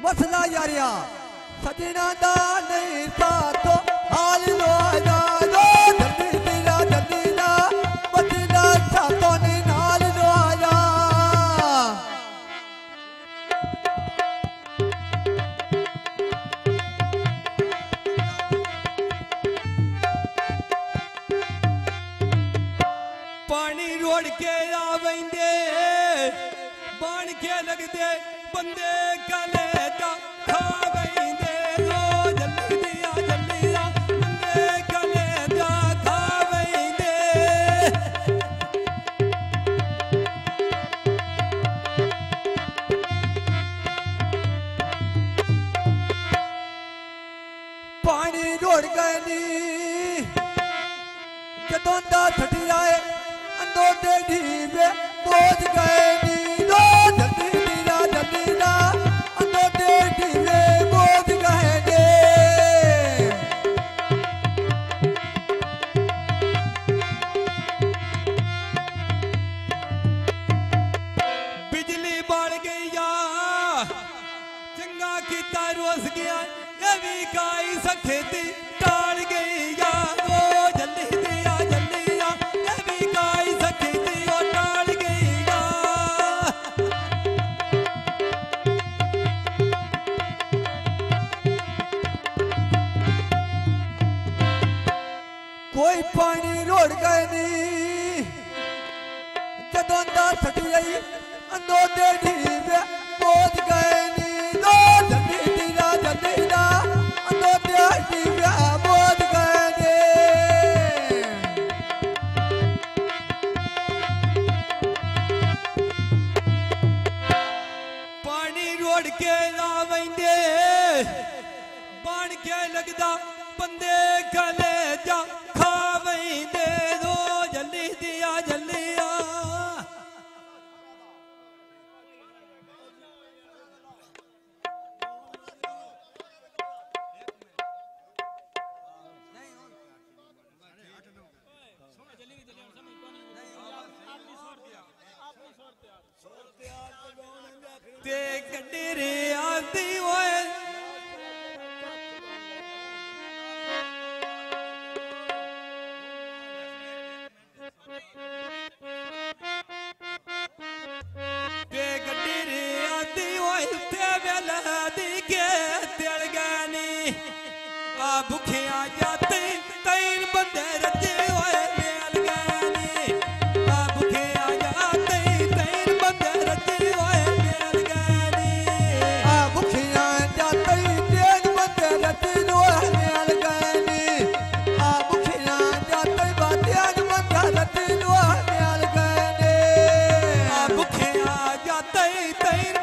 मसला यारिया सजना दा नहीं था तो हाल लो आजा लो जल्दी तेरा जल्दी ना मसला था तो नहीं हाल लो आजा पानी रोड के आवेंदे बाण के लगदे बंदे कलेजा खावेंदे लो जल्दी दिया बंदे कलेजा खावेंदे पानी रोड गए नी जदों दा छठी आए अंदो दे ढीवे बोझ गए नी लो जल्दी तेरा जल्दी ना अंदो दे ढीवे बोझ गए नी बिजली बढ़ गई या चंगा कीता रोस गया ये भी काई सखेती टाल गई या ओ जल्दी दिया ये भी काई सखेती ओ टाल गई या कोई पानी रोड गए नी जदों दा छठी आई अंदो दे ढीवे बोझ गए नी लो जल्दी तेरा जल्दी ना अंदो दे ढीवे बोझ गए नी पानी रोड के आवेंदे बाण के लगदा बंदे कलेजा खावेंदे दो जल्दी दिया ते गड्डी रे आती ओए ते गड्डी रे आती ओए ते वेला दी के तेल गानी आ भुखिया जाते तीन बंदे रजे ओए मेल गानी आ भुखिया जाते तीन बंदे रजे ओए मेल गानी आ भुखिया जाते तेज बंदे रती लोह मेल गए नी आ भुखिया जाते बातेज बंदे रती लोह मेल गए नी आ भुखिया जाते तीन